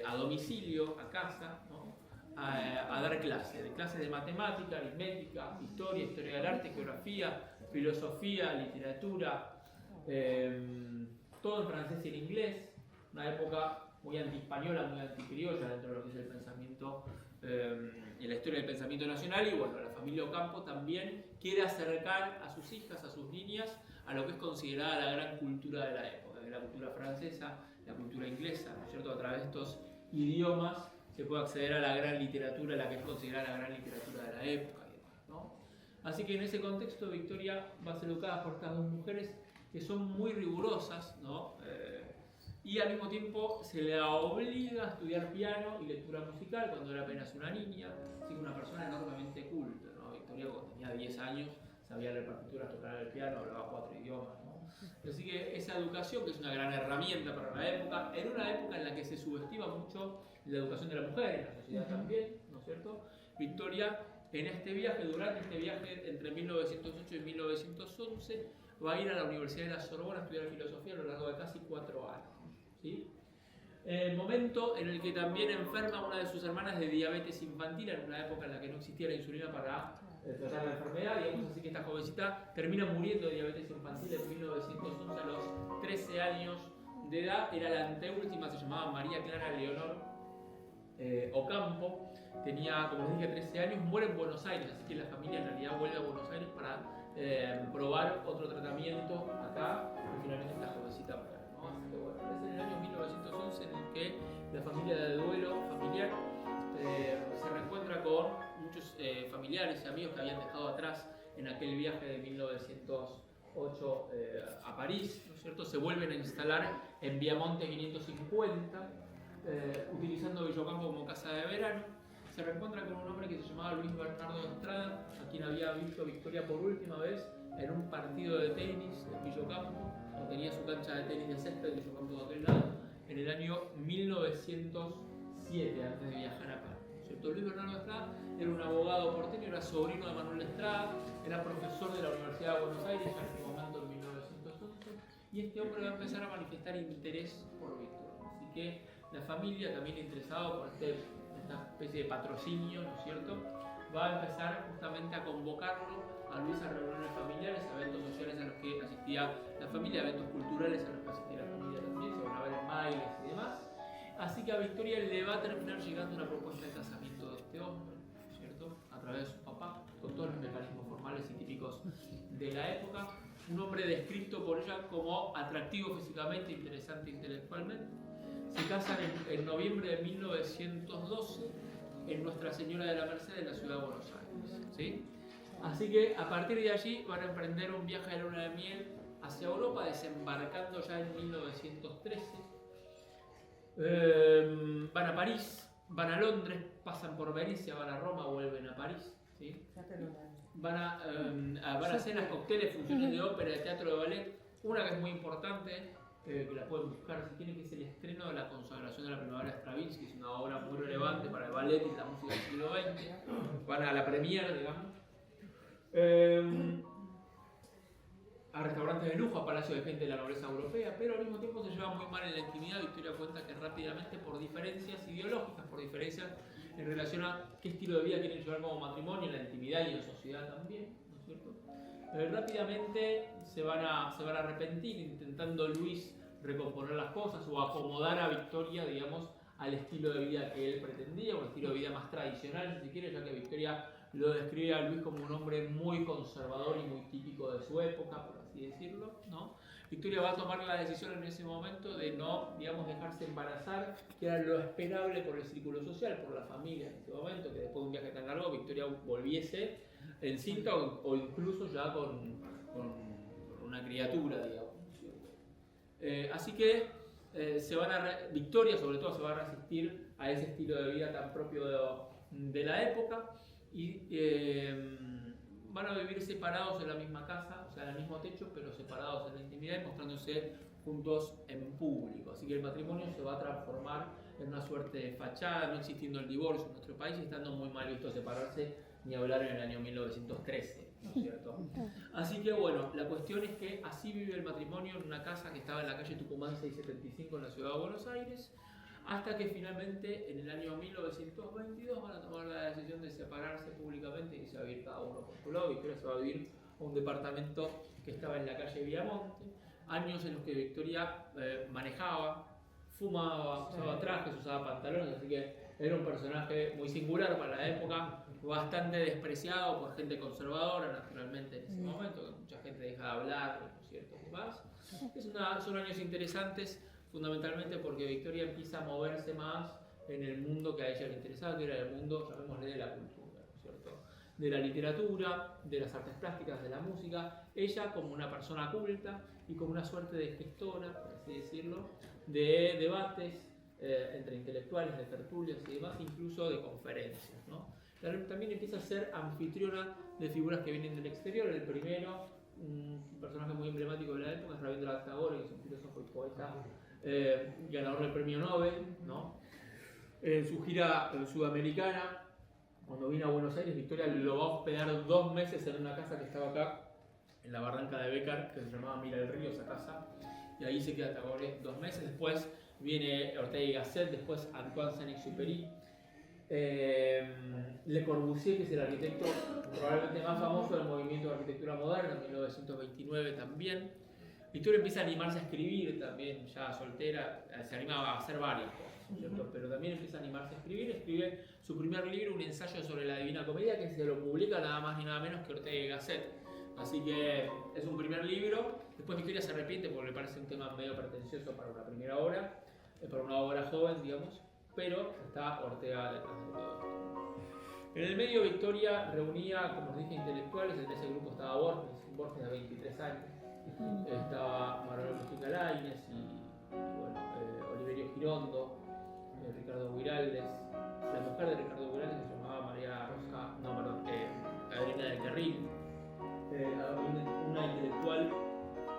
a domicilio, a casa, ¿no? a dar clases de matemática, aritmética, historia del arte, geografía, filosofía, literatura, todo en francés y en inglés, una época muy anti-española, muy anti-criolla dentro de lo que es el pensamiento, en la historia del pensamiento nacional, y bueno, la familia Ocampo también quiere acercar a sus hijas, a sus niñas, a lo que es considerada la gran cultura de la época, de la cultura francesa, la cultura inglesa, ¿no es cierto? A través de estos idiomas se puede acceder a la gran literatura, la que es considerada la gran literatura de la época y demás, ¿no? Así que en ese contexto Victoria va a ser educada por estas 2 mujeres que son muy rigurosas, ¿no? Y al mismo tiempo se la obliga a estudiar piano y lectura musical cuando era apenas una niña, así que una persona enormemente culta, ¿no? Victoria cuando tenía 10 años sabía leer partituras, tocar el piano, hablaba 4 idiomas, ¿no? Así que esa educación, que es una gran herramienta para la época, en una época en la que se subestima mucho la educación de la mujer, en la sociedad también, ¿no es cierto? Victoria, en este viaje, durante este viaje entre 1908 y 1911, va a ir a la Universidad de la Sorbona a estudiar filosofía a lo largo de casi 4 años, ¿sí? El momento en el que también enferma una de sus hermanas de diabetes infantil, en una época en la que no existía la insulina para tratar la enfermedad, digamos, así que esta jovencita termina muriendo de diabetes infantil en 1911 a los 13 años de edad. Era la anteúltima, se llamaba María Clara Leonor Ocampo, tenía, como les dije, 13 años, muere en Buenos Aires, así que la familia en realidad vuelve a Buenos Aires para probar otro tratamiento acá, y finalmente esta jovencita muere, ¿no? Así que bueno, es en el año 1911 en el que la familia de duelo familiar se reencuentra con muchos familiares y amigos que habían dejado atrás en aquel viaje de 1908 a París, ¿no es cierto? Se vuelven a instalar en Viamonte 550, utilizando Villocampo como casa de verano. Se reencuentra con un hombre que se llamaba Luis Bernardo de Estrada, a quien había visto Victoria por última vez en un partido de tenis en Villocampo, cuando tenía su cancha de tenis de césped de Villocampo de aquel lado, en el año 1907, antes de viajar a París, ¿cierto? Luis Bernardo de Estrada era un abogado porteño, era sobrino de Manuel Estrada, era profesor de la Universidad de Buenos Aires ya en ese momento, en 1911, y este hombre va a empezar a manifestar interés por Victoria. Así que la familia, también interesada por esta especie de patrocinio, ¿no es cierto?, va a empezar justamente a convocarlo a Luis a reuniones familiares, a eventos sociales a los que asistía la familia, a eventos culturales a los que asistía la familia también, se van a ver en bailes y demás. Así que a Victoria le va a terminar llegando una propuesta de casamiento de este hombre, ¿no es cierto?, a través de su papá, con todos los mecanismos formales y típicos de la época. Un hombre descrito por ella como atractivo físicamente, interesante intelectualmente. Se casan en noviembre de 1912 en Nuestra Señora de la Merced en la ciudad de Buenos Aires, ¿sí? Así que a partir de allí van a emprender un viaje de luna de miel hacia Europa, desembarcando ya en 1913. Van a París, van a Londres, pasan por Venecia, van a Roma, vuelven a París, ¿sí? Van a cenas, cócteles, funciones de ópera, de teatro, de ballet. Una que es muy importante, que la pueden buscar si quieren, que es el estreno de La Consagración de la Primavera de Stravinsky, que es una obra muy relevante para el ballet y la música del siglo XX. Van a la premiere, digamos. A restaurantes de lujo, a palacios de gente de la nobleza europea, pero al mismo tiempo se lleva muy mal en la intimidad. Victoria cuenta que rápidamente, por diferencias ideológicas, por diferencias en relación a qué estilo de vida quieren llevar como matrimonio, en la intimidad y en sociedad también, ¿no es cierto? Rápidamente se van a arrepentir, intentando Luis recomponer las cosas o acomodar a Victoria, digamos, al estilo de vida que él pretendía, un estilo de vida más tradicional, si se quiere, ya que Victoria lo describe a Luis como un hombre muy conservador y muy típico de su época, por así decirlo, ¿no? Victoria va a tomar la decisión en ese momento de no, digamos, dejarse embarazar, que era lo esperable por el círculo social, por la familia en ese momento, que después de un viaje tan largo Victoria volviese encinta o incluso ya con una criatura, digamos, ¿cierto? Así que Victoria sobre todo se va a resistir a ese estilo de vida tan propio de la época y van a vivir separados en la misma casa, o sea, en el mismo techo, pero separados en la intimidad y mostrándose juntos en público. Así que el matrimonio se va a transformar en una suerte de fachada, no existiendo el divorcio en nuestro país y estando muy mal visto separarse, ni hablar en el año 1913, ¿no es cierto? Así que bueno, la cuestión es que así vive el matrimonio en una casa que estaba en la calle Tucumán 675 en la ciudad de Buenos Aires, hasta que finalmente en el año 1922 van a tomar la decisión de separarse públicamente y se va a vivir cada uno por su lado. Victoria se va a vivir a un departamento que estaba en la calle Viamonte, años en los que Victoria manejaba, fumaba, usaba trajes, usaba pantalones, así que era un personaje muy singular para la época, bastante despreciado por gente conservadora, naturalmente, en ese momento, que mucha gente deja de hablar, ¿no es cierto? Y demás. Son años interesantes, fundamentalmente porque Victoria empieza a moverse más en el mundo que a ella le interesaba, que era el mundo, llamémosle, de la cultura, ¿no es cierto? De la literatura, de las artes plásticas, de la música. Ella como una persona culta y como una suerte de gestora, por así decirlo, de debates entre intelectuales, de tertulias y demás, incluso de conferencias, ¿no? También empieza a ser anfitriona de figuras que vienen del exterior. El primero, un personaje muy emblemático de la época, es Rabindranath Tagore, que es un filósofo y poeta ganador del premio Nobel, ¿no? En su gira sudamericana, cuando vino a Buenos Aires, Victoria lo va a hospedar 2 meses en una casa que estaba acá, en la barranca de Bécar, que se llamaba Mira el Río, esa casa, y ahí se queda Tagore 2 meses. Después viene Ortega y Gasset, después Antoine Saint-Exupéry, Le Corbusier, que es el arquitecto probablemente más famoso del movimiento de arquitectura moderna, en 1929 también. Victoria empieza a animarse a escribir también, ya soltera, se animaba a hacer varias cosas, ¿cierto? Pero también empieza a animarse a escribir, escribe su primer libro, un ensayo sobre la Divina Comedia, que se lo publica nada más ni nada menos que Ortega y Gasset. Así que es un primer libro. Después Victoria se arrepiente porque le parece un tema medio pretencioso para una primera obra, para una obra joven, digamos, pero está Ortega detrás de todo esto. En el medio Victoria reunía, como os dije, intelectuales. En ese grupo estaba Borges de 23 años, estaba Manuel Mujica Lainez y bueno, Oliverio Girondo, Ricardo Guiraldes. La mujer de Ricardo Guiraldes se llamaba Adriana de Carril. Una intelectual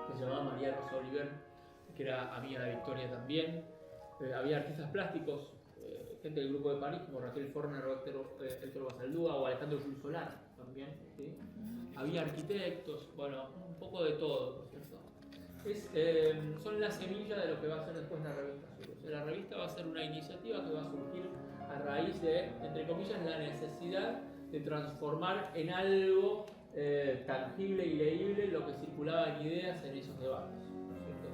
que se llamaba María Rosa Oliver, que era amiga de Victoria también. Había artistas plásticos, gente del grupo de París, como Raquel Forner o Héctor Basaldúa o Alejandro Jules Solar también, ¿sí? Había arquitectos, bueno, un poco de todo, ¿no es cierto? Son la semilla de lo que va a ser después la revista Sur. O sea, la revista va a ser una iniciativa que va a surgir a raíz de, entre comillas, la necesidad de transformar en algo tangible y leíble lo que circulaba en ideas en esos debates, ¿no es cierto?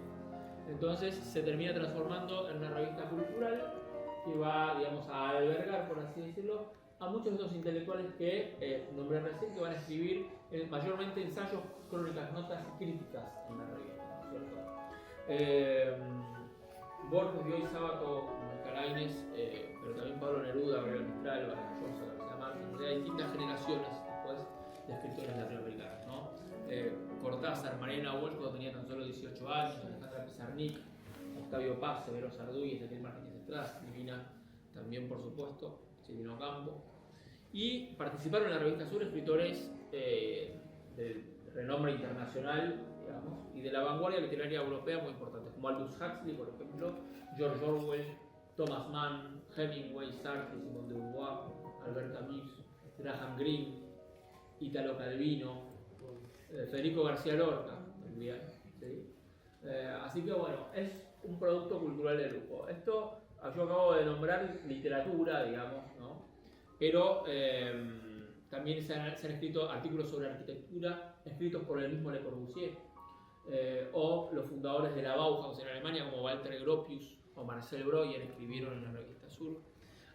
Entonces se termina transformando en una revista cultural que va, digamos, a albergar, por así decirlo, a muchos de estos intelectuales que nombré recién, que van a escribir mayormente ensayos, crónicas, notas y críticas en la revista, ¿no es cierto? Borges, Bioy Sábato, Lainez, pero también Pablo Neruda, Gabriel Mistral, Vargas Llosa, García Márquez, o sea, hay distintas generaciones después de escritores latinoamericanos, ¿no? Cortázar, Mariana Walsh cuando tenía tan solo 18 años, Alejandra Pizarnik, Octavio Paz, Severo Sarduy, Ezequiel Martínez Estrada, Divina también, por supuesto, Silvino Campo. Y participaron en la revista Sur escritores de renombre internacional, digamos, y de la vanguardia literaria europea muy importantes, como Aldous Huxley, por ejemplo, George Orwell, Thomas Mann, Hemingway, Sartre, Simone de Beauvoir, Albert Camus, Graham Greene, Italo Calvino, Federico García Lorca también, ¿sí? Así que bueno, es un producto cultural de lujo. Esto yo acabo de nombrar literatura, digamos, ¿no? Pero también se han escrito artículos sobre arquitectura escritos por el mismo Le Corbusier, o los fundadores de la Bauhaus en Alemania como Walter Gropius o Marcel Breuer escribieron en la revista Sur.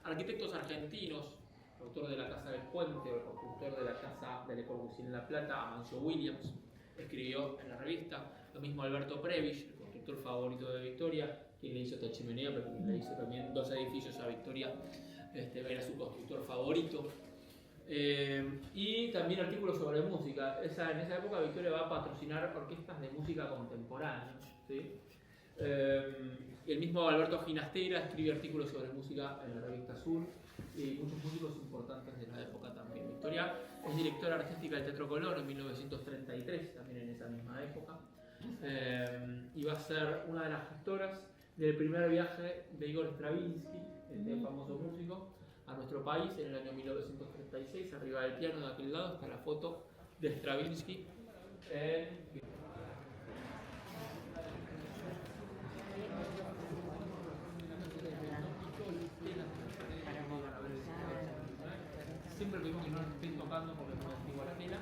Arquitectos argentinos, el autor de la Casa del Puente o el constructor de la Casa de Le Corbusier en La Plata, Amancio Williams, escribió en la revista. Lo mismo Alberto Prebisch, el constructor favorito de Victoria, quien le hizo esta chimenea, pero quien le hizo también 2 edificios a Victoria, era su constructor favorito. Y también artículos sobre música. En esa época Victoria va a patrocinar orquestas de música contemporánea, ¿sí? El mismo Alberto Ginastera escribe artículos sobre música en la revista Sur y muchos músicos importantes de la época también. Victoria es directora artística del Teatro Colón en 1933, también en esa misma época, y va a ser una de las gestoras del primer viaje de Igor Stravinsky, este famoso músico, a nuestro país en el año 1936. Arriba del piano de aquel lado está la foto de Stravinsky siempre pedimos que no nos estén tocando porque es muy antigua la tela.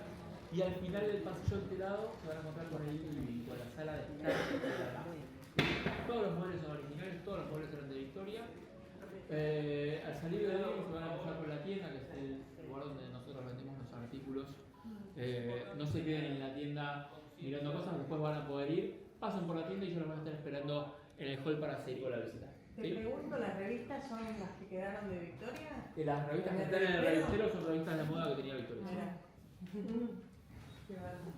Y al final del pasillo de este lado se van a encontrar con el living, con la sala de estar. Todos los muebles son originales, todos los muebles eran de Victoria. Al salir del living se van a cruzar por la tienda, que es el lugar donde nosotros vendemos los artículos. No se queden en la tienda mirando cosas, después van a poder ir, pasan por la tienda y yo los voy a estar esperando en el hall para seguir con la visita. Te pregunto, ¿las revistas son las que quedaron de Victoria? Las revistas que están en el revistero son revistas de moda que tenía Victoria. Mira. Qué bárbaro.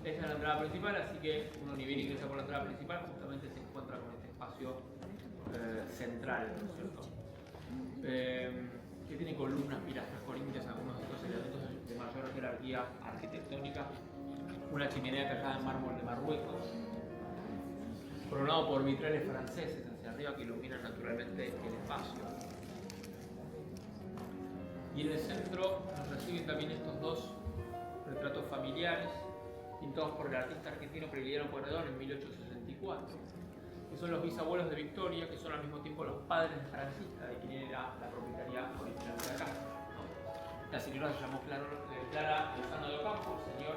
Esta es la entrada principal, así que uno ni viene y ingresa por la entrada principal, justamente se encuentra con este espacio central, ¿no es cierto? Que tiene columnas, pilastras corintias, algunos de estos elementos de mayor jerarquía arquitectónica, una chimenea tallada en mármol de Marruecos, coronado por vitrales franceses hacia arriba que iluminan naturalmente el espacio. Y en el centro nos reciben también estos dos retratos familiares, pintados por el artista argentino Prilidiano Pueyrredón en 1864, que son los bisabuelos de Victoria, que son al mismo tiempo los padres de Francisca, de quien era la propietaria original de la casa. La señora se llamó Clara Lozano de Ocampo, el señor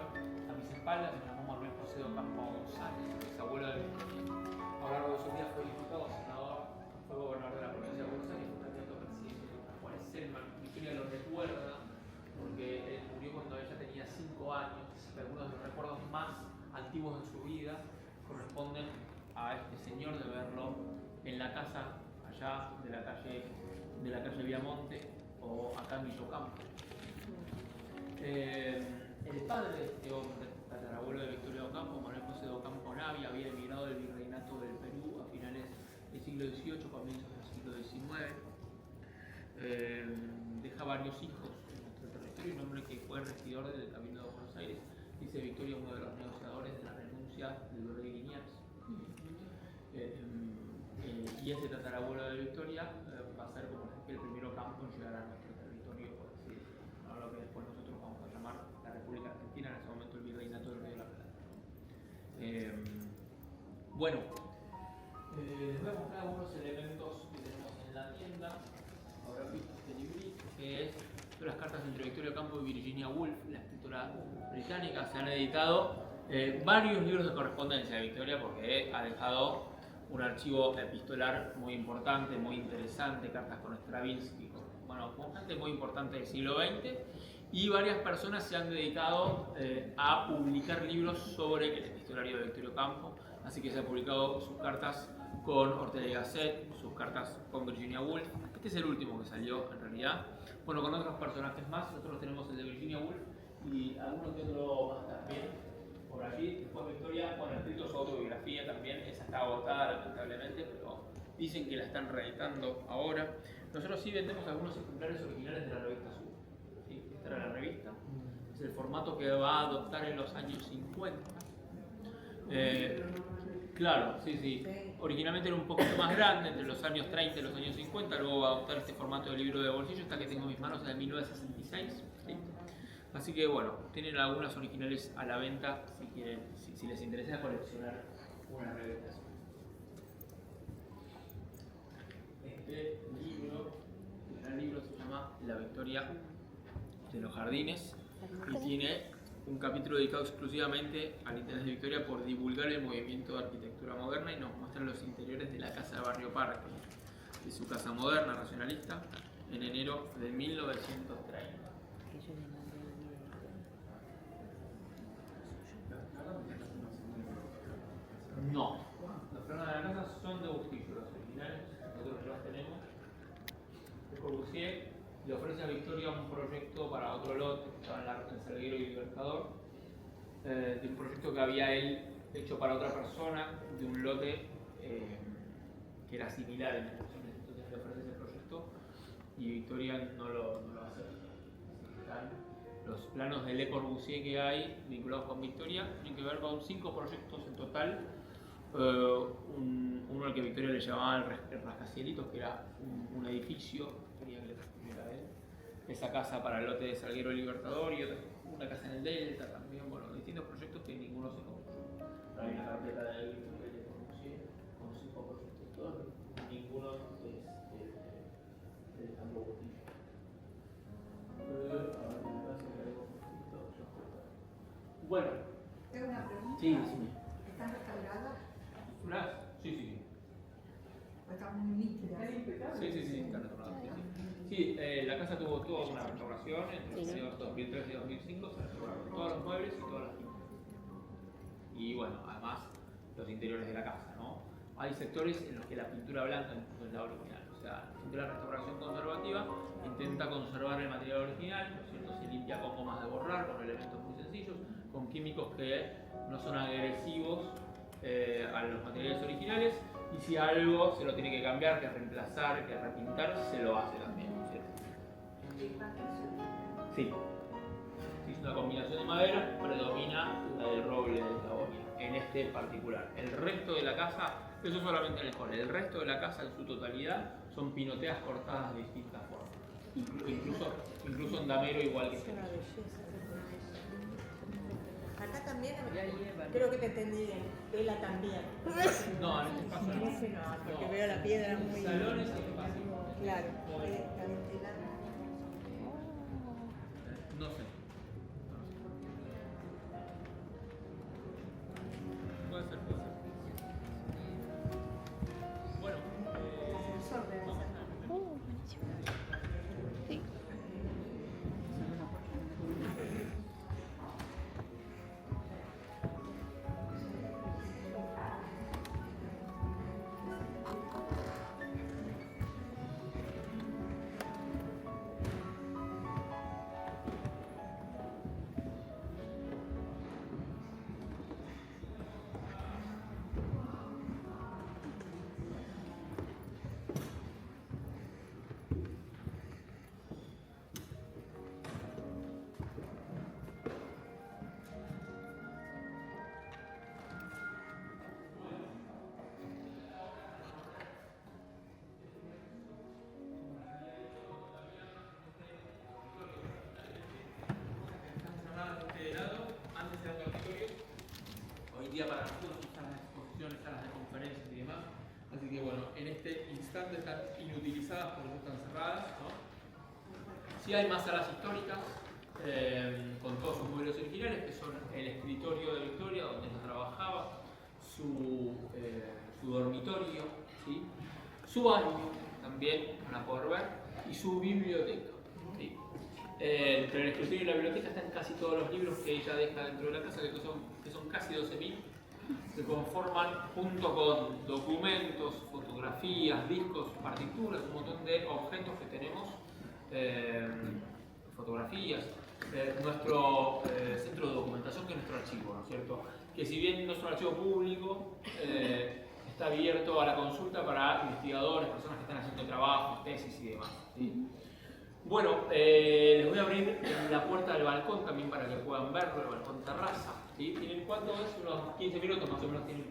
a mis espaldas se llamó Manuel José de Ocampo González, bisabuelo de Victoria. A lo largo de su vida fue diputado, senador, fue gobernador de la provincia de Buenos Aires, fue candidato a presidente de Juan Selman. Victoria lo recuerda porque él murió cuando ella tenía 5 años. Algunos de los recuerdos más antiguos de su vida corresponden a este señor de verlo en la casa allá de la calle Viamonte o acá en Villa Ocampo. El padre de este hombre, tatarabuelo de Victoria de Ocampo, Manuel José de Ocampo Navia, había emigrado del virreinato del Perú a finales del siglo XVIII, comienzos del siglo XIX. Deja varios hijos en nuestro territorio, un hombre que fue regidor del Cabildo de Buenos Aires, dice Victoria, uno de los negociadores de la renuncia del virrey Liniers. Y ese tatarabuelo de Victoria va a ser como el primero campo en llegar a nuestro territorio, por así decirlo, a lo que después nosotros vamos a llamar la República Argentina, en ese momento el virreinato del Río de la Plata. Bueno, les voy a mostrar algunos elementos que tenemos en la tienda. Habrán visto este librito, que es las cartas entre Victoria Ocampo y Virginia Woolf, la escritora británica. Se han editado varios libros de correspondencia de Victoria porque ha dejado un archivo epistolar muy importante, muy interesante, cartas con Stravinsky, con gente muy importante del siglo XX, y varias personas se han dedicado a publicar libros sobre el epistolario de Victoria Ocampo, así que se han publicado sus cartas con Ortega y Gasset, sus cartas con Virginia Woolf. Este es el último que salió en realidad. Bueno, con otros personajes más, nosotros tenemos el de Virginia Woolf y algunos que otro más también por allí. Después Victoria, bueno, ha escrito su autobiografía también, esa está agotada lamentablemente, pero dicen que la están reeditando ahora. Nosotros sí vendemos algunos ejemplares originales de la revista Sur. ¿Sí? Esta era la revista, es el formato que va a adoptar en los años 50. Claro, sí. Originalmente era un poquito más grande, entre los años 30 y los años 50, luego va a adoptar este formato de libro de bolsillo, esta que tengo en mis manos es de 1966. ¿Sí? Así que bueno, tienen algunas originales a la venta si quieren, si les interesa coleccionar una revista. Este libro, el gran libro se llama La Victoria de los Jardines y tiene un capítulo dedicado exclusivamente al interés de Victoria por divulgar el movimiento de arquitectura moderna y nos muestran los interiores de la casa de Barrio Parque, de su casa moderna racionalista, en enero de 1930. No, los planos de la casa son de Bustillo, los originales, nosotros ya los tenemos. Le Corbusier le ofrece a Victoria un proyecto para otro lote que estaba en Salguero y Libertador, de un proyecto que había él hecho para otra persona, de un lote que era similar en dimensiones. Entonces le ofrece ese proyecto y Victoria no lo acepta. Los planos de Le Corbusier que hay vinculados con Victoria tienen que ver con 5 proyectos en total. Uno al que Victoria le llamaba el rascacielitos, que era un edificio, quería que le transcurriera a él. Esa casa para el lote de Salguero y Libertador y una casa en el Delta también, bueno, distintos proyectos que ninguno se concluyó. Hay una carpeta de Victoria de Corbusier con 5 proyectos, todos, ninguno es de campo Bustillo. Bueno. Tengo una pregunta. Sí, sí. ¿Están restauradas? Sí. ¿O están muy nítidas? Sí, están restauradas. Sí, la casa tuvo toda una restauración entre los años 2003 y 2005, se restauraron todos los muebles y todas las pinturas. Y bueno, además los interiores de la casa, ¿no? Hay sectores en los que la pintura blanca incluso es la original, o sea, la restauración conservativa intenta conservar el material original, ¿no es cierto? Se limpia con gomas de borrar, con elementos muy sencillos, con químicos que no son agresivos a los materiales originales, y si algo se lo tiene que cambiar, que reemplazar, que repintar, se lo hace también, ¿no es cierto? Sí. Si es una combinación de madera, predomina la del roble de Patagonia, en este particular. El resto de la casa, eso solamente en el hall, el resto de la casa en su totalidad son pinoteas cortadas de distintas formas, incluso en damero igual que este. Acá también, creo que te entendí bien, vela también. No, en este espacio no. No, porque veo la piedra muy... Salones y espacio. Claro. No sé. Puede ser. Bueno, Sí. día para nosotros, salas de exposiciones, salas de conferencias y demás. Así que bueno, en este instante están inutilizadas porque no están cerradas, ¿no? Sí hay más salas históricas, con todos sus modelos originales, que son el escritorio de Victoria, donde ella trabajaba, su dormitorio, ¿sí? Su baño, también van a poder ver, y su biblioteca. ¿Sí? Entre el escritorio y la biblioteca están casi todos los libros que ella deja dentro de la casa, que son casi 12.000, se conforman junto con documentos, fotografías, discos, partituras, un montón de objetos que tenemos, fotografías, nuestro centro de documentación, que es nuestro archivo, ¿no es cierto? Que si bien no es un archivo público, está abierto a la consulta para investigadores, personas que están haciendo trabajos, tesis y demás, ¿sí? Bueno, les voy a abrir la puerta del balcón también para que puedan verlo, el balcón terraza, ¿sí? ¿Tienen cuánto es? Unos 15 minutos más o menos tienen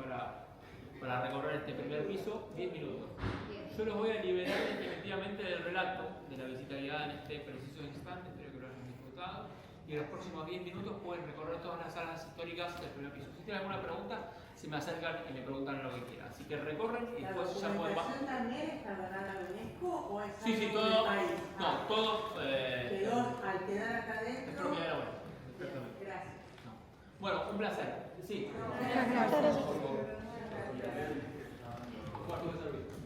para recorrer este primer piso, 10 minutos. Yo los voy a liberar definitivamente del relato de la visita guiada en este preciso instante, espero que lo hayan disfrutado. Y en los próximos 10 minutos pueden recorrer todas las salas históricas del primer piso. Si tienen alguna pregunta, se me acercan y me preguntan lo que quieran. Así que recorren y después ya pueden bajar. ¿La documentación también está donada a la UNESCO o es Sí, algo todo. del país? No, todo. Quedó al quedar acá Es adentro. propiedad de la web. Perfectamente. Gracias. No. Bueno, un placer. Sí. Muchas gracias. Cuarto de servicio.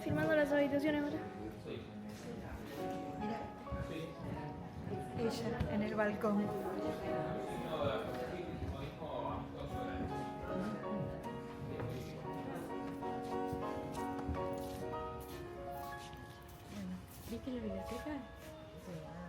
Filmando las habitaciones ahora. Ella en el balcón. ¿Viste la biblioteca? Sí.